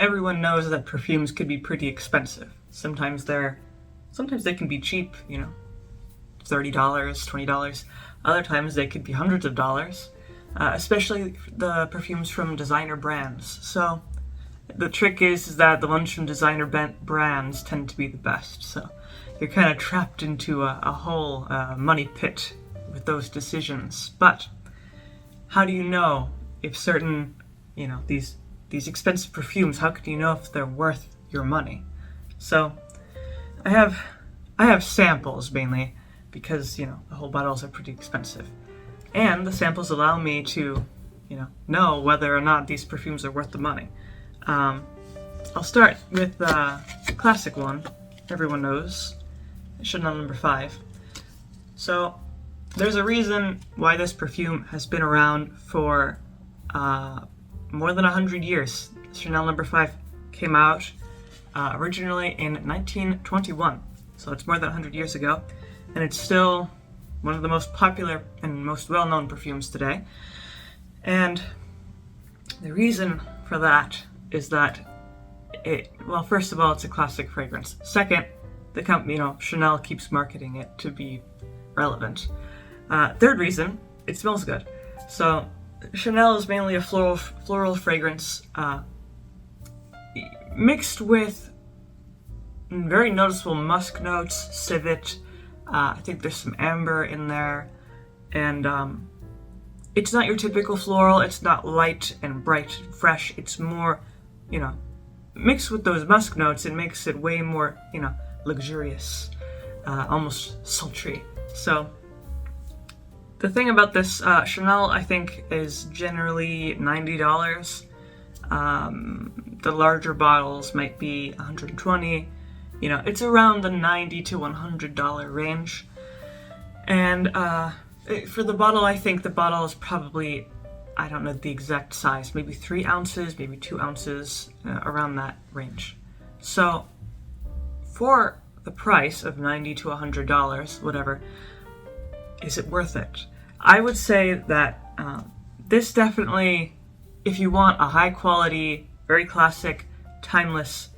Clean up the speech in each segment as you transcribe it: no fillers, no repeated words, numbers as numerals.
everyone knows that perfumes could be pretty expensive. Sometimes they can be cheap, $30, $20. Other times they could be hundreds of dollars, especially the perfumes from designer brands. So the trick is that the ones from designer brands tend to be the best. So you're kind of trapped into a whole money pit with those decisions. But how do you know if certain, these expensive perfumes, how could you know if they're worth your money? So I have samples mainly because, the whole bottles are pretty expensive. And the samples allow me to, know whether or not these perfumes are worth the money. I'll start with the classic one everyone knows, Chanel No. 5. So there's a reason why this perfume has been around for more than 100 years. Chanel No. 5 came out originally in 1921, so it's more than 100 years ago, and it's still one of the most popular and most well-known perfumes today. And the reason for that is that first of all, it's a classic fragrance. Second, the company, Chanel keeps marketing it to be relevant. Third reason, it smells good. So Chanel is mainly a floral fragrance mixed with very noticeable musk notes, civet. I think there's some amber in there, and it's not your typical floral. It's not light and bright and fresh. It's more, mixed with those musk notes, it makes it way more, luxurious, almost sultry. So the thing about this Chanel, I think, is generally $90. The larger bottles might be $120. It's around the $90 to $100 range. And for the bottle, I think the bottle is probably, I don't know the exact size, maybe 3 ounces, maybe 2 ounces, around that range. So for the price of $90 to $100, whatever, is it worth it? I would say that this definitely, if you want a high quality, very classic, timeless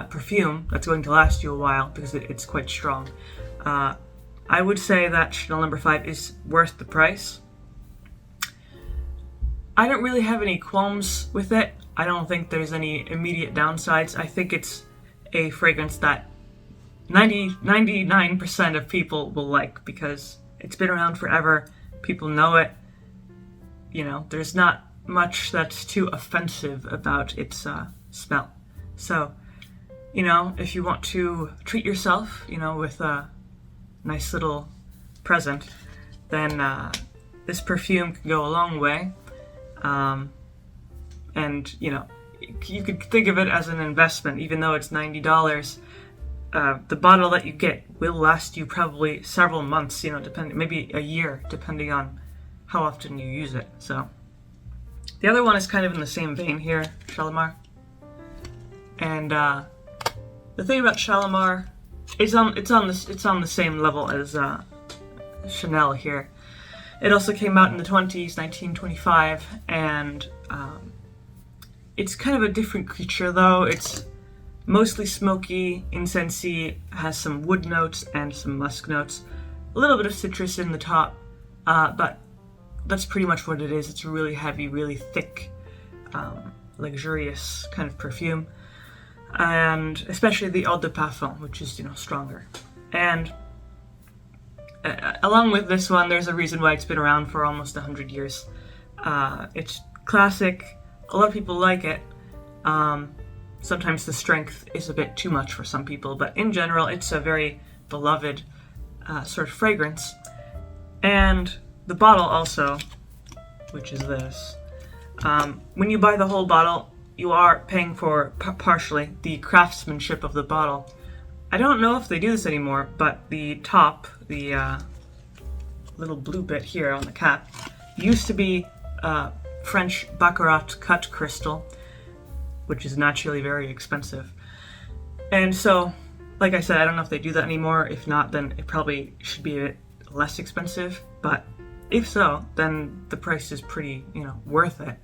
perfume that's going to last you a while because it's quite strong, I would say that Chanel No. 5 is worth the price. I don't really have any qualms with it. I don't think there's any immediate downsides. I think it's a fragrance that 99% of people will like because it's been around forever. People know it. There's not much that's too offensive about its smell. So, if you want to treat yourself, with a nice little present, then this perfume can go a long way. And, you could think of it as an investment, even though it's $90. The bottle that you get will last you probably several months, maybe a year, depending on how often you use it. So the other one is kind of in the same vein here, Shalimar. And the thing about Shalimar, it's on the same level as Chanel here. It also came out in the 20s, 1925, and it's kind of a different creature though. It's mostly smoky, incensey, has some wood notes and some musk notes, a little bit of citrus in the top, but that's pretty much what it is. It's a really heavy, really thick, luxurious kind of perfume, and especially the eau de parfum, which is, stronger. And along with this one, there's a reason why it's been around for almost 100 years. It's classic. A lot of people like it. Sometimes the strength is a bit too much for some people, but in general, it's a very beloved sort of fragrance. And the bottle also, which is this, when you buy the whole bottle, you are paying for partially the craftsmanship of the bottle. I don't know if they do this anymore, but the top, the little blue bit here on the cap, used to be French Baccarat cut crystal, which is naturally very expensive. And so, like I said, I don't know if they do that anymore. If not, then it probably should be a bit less expensive. But if so, then the price is pretty, worth it.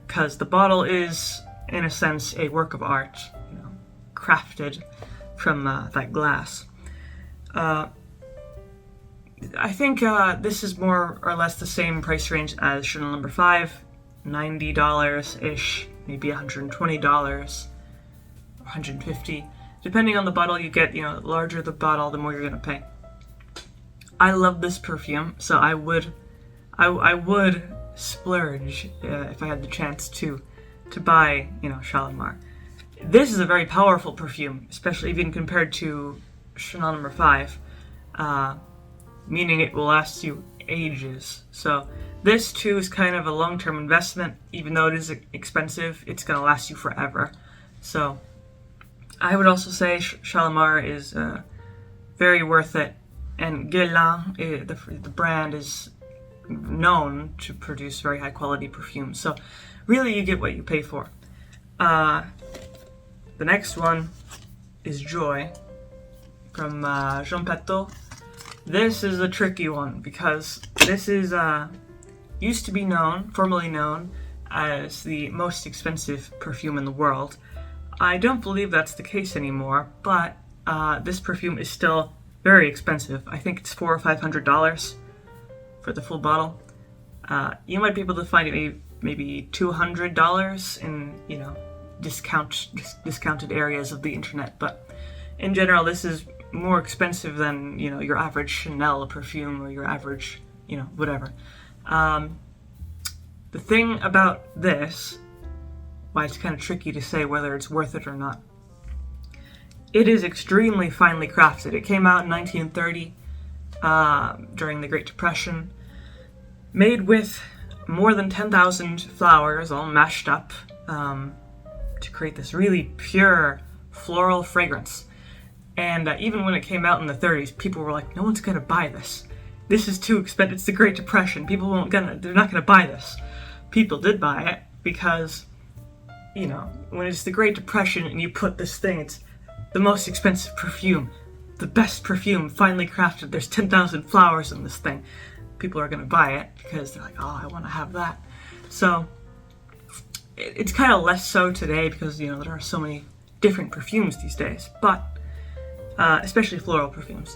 Because the bottle is in a sense, a work of art, crafted from that glass. I think this is more or less the same price range as Chanel No. 5, $90-ish, maybe $120, $150. Depending on the bottle you get, the larger the bottle, the more you're going to pay. I love this perfume, so I would splurge if I had the chance to buy, Shalimar. This is a very powerful perfume, especially even compared to Chanel No. 5, meaning it will last you ages. So this too is kind of a long-term investment. Even though it is expensive, it's going to last you forever. So I would also say Shalimar is very worth it. And Guerlain, the brand, is known to produce very high-quality perfumes. So really, you get what you pay for. The next one is Joy from Jean Patou. This is a tricky one because this is used to be formerly known as the most expensive perfume in the world. I don't believe that's the case anymore, but this perfume is still very expensive. I think it's $400 or $500 for the full bottle. You might be able to find it maybe $200 in discounted areas of the internet, but in general, this is more expensive than your average Chanel perfume or your average whatever. The thing about this, why it's kind of tricky to say whether it's worth it or not, it is extremely finely crafted. It came out in 1930 during the Great Depression, made with more than 10,000 flowers all mashed up to create this really pure floral fragrance. And even when it came out in the 30s, people were like, no one's going to buy this. This is too expensive. It's the Great Depression. They're not going to buy this. People did buy it because, when it's the Great Depression and you put this thing, it's the most expensive perfume, the best perfume, finely crafted. There's 10,000 flowers in this thing. People are going to buy it because they're like, oh, I want to have that. So it's kind of less so today because, there are so many different perfumes these days, but especially floral perfumes.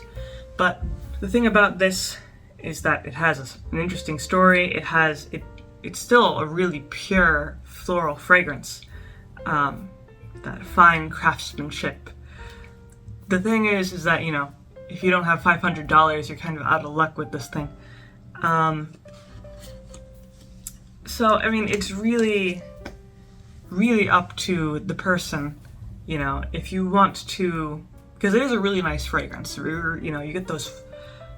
But the thing about this is that it has an interesting story. It's still a really pure floral fragrance, that fine craftsmanship. The thing is that, if you don't have $500, you're kind of out of luck with this thing. So, it's really, really up to the person, if you want to, because it is a really nice fragrance. You get those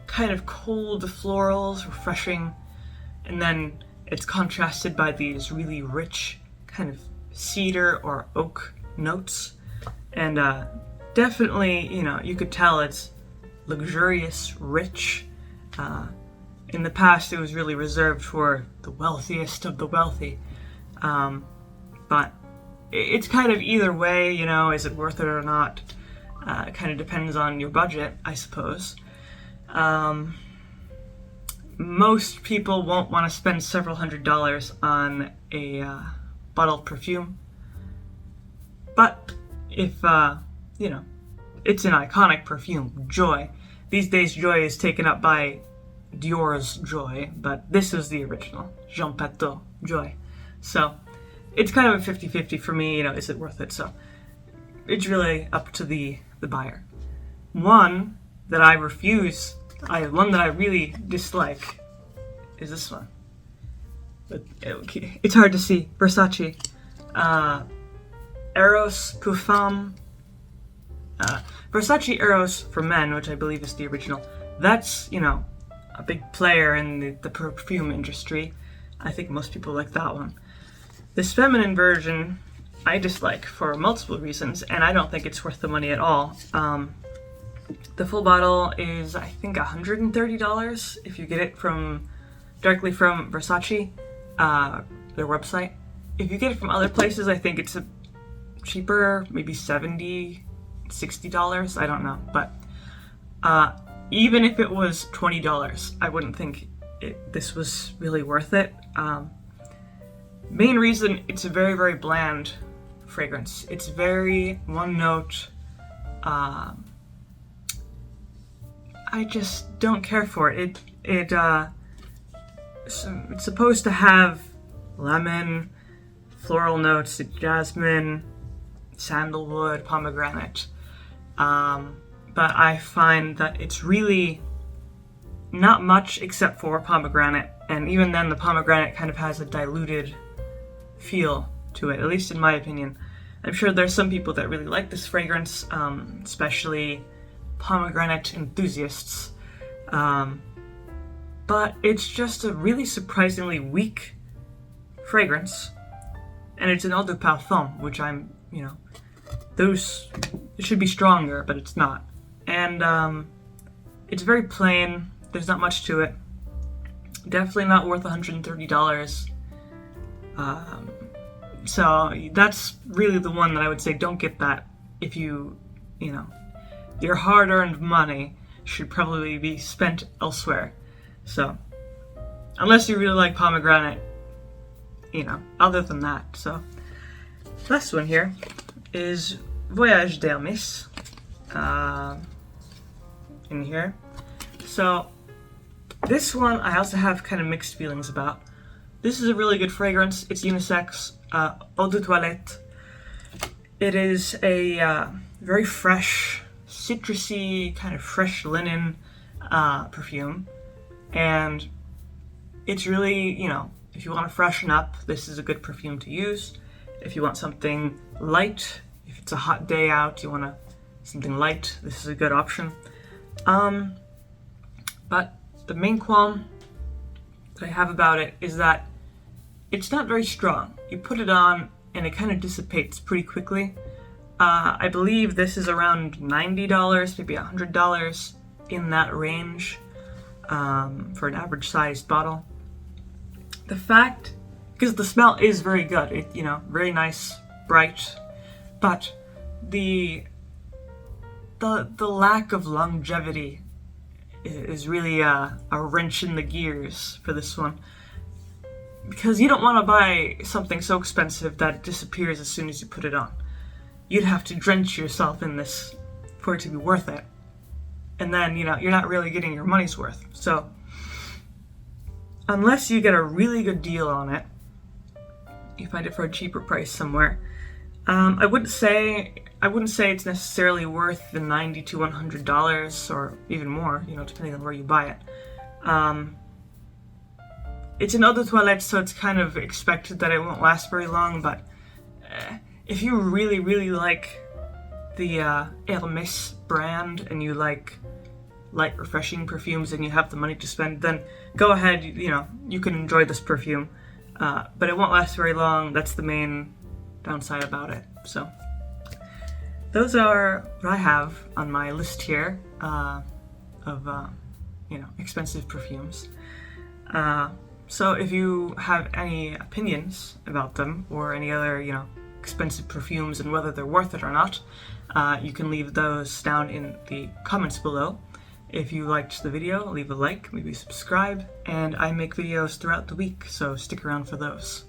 kind of cold florals, refreshing, and then it's contrasted by these really rich kind of cedar or oak notes. And definitely, you could tell it's luxurious, rich. In the past, it was really reserved for the wealthiest of the wealthy. But it's kind of either way, is it worth it or not? It kind of depends on your budget, I suppose. Most people won't want to spend several $100s on a bottled perfume. But if, it's an iconic perfume, Joy. These days, Joy is taken up by Dior's Joy, but this is the original, Jean Patou Joy. So it's kind of a 50-50 for me, is it worth it? So it's really up to the buyer. One that I really dislike is this one. But it's hard to see. Versace Eros Parfum. Versace Eros for men, which I believe is the original. That's, a big player in the perfume industry. I think most people like that one. This feminine version I dislike for multiple reasons, and I don't think it's worth the money at all. The full bottle is, I think, $130 if you get it directly from Versace, their website. If you get it from other places, I think it's cheaper, maybe $70, $60, I don't know. But even if it was $20, I wouldn't think this was really worth it. Main reason, it's a very, very bland fragrance. It's very one note. I just don't care for it. So it's supposed to have lemon, floral notes, jasmine, sandalwood, pomegranate. But I find that it's really not much except for pomegranate, and even then the pomegranate kind of has a diluted feel to it, at least in my opinion. I'm sure there's some people that really like this fragrance, especially pomegranate enthusiasts. But it's just a really surprisingly weak fragrance, and it's an eau de parfum, which those, it should be stronger, but it's not. And it's very plain. There's not much to it. Definitely not worth $130. So that's really the one that I would say don't get that if your hard-earned money should probably be spent elsewhere. So, unless you really like pomegranate, other than that. So, last one here is Voyage Dames in here. So, this one I also have kind of mixed feelings about. This is a really good fragrance. It's unisex, eau de toilette. It is a very fresh, citrusy, kind of fresh linen perfume. And it's really, if you want to freshen up, this is a good perfume to use. If you want something light, if it's a hot day out, you want something light, this is a good option. But the main qualm that I have about it is that it's not very strong. You put it on and it kind of dissipates pretty quickly. I believe this is around $90, maybe $100 in that range. For an average sized bottle. The fact, because the smell is very good, very nice, bright, but the lack of longevity is really a wrench in the gears for this one. Because you don't want to buy something so expensive that disappears as soon as you put it on. You'd have to drench yourself in this for it to be worth it. And then, you're not really getting your money's worth. So, unless you get a really good deal on it, you find it for a cheaper price somewhere. I wouldn't say it's necessarily worth the $90 to $100 or even more, depending on where you buy it. It's an eau de toilette, so it's kind of expected that it won't last very long, but if you really, really like the Hermès brand and you like light, refreshing perfumes and you have the money to spend, then go ahead, you can enjoy this perfume. But it won't last very long. That's the main downside about it. So, those are what I have on my list here of, expensive perfumes. So if you have any opinions about them or any other, expensive perfumes and whether they're worth it or not, you can leave those down in the comments below. If you liked the video, leave a like, maybe subscribe, and I make videos throughout the week, so stick around for those.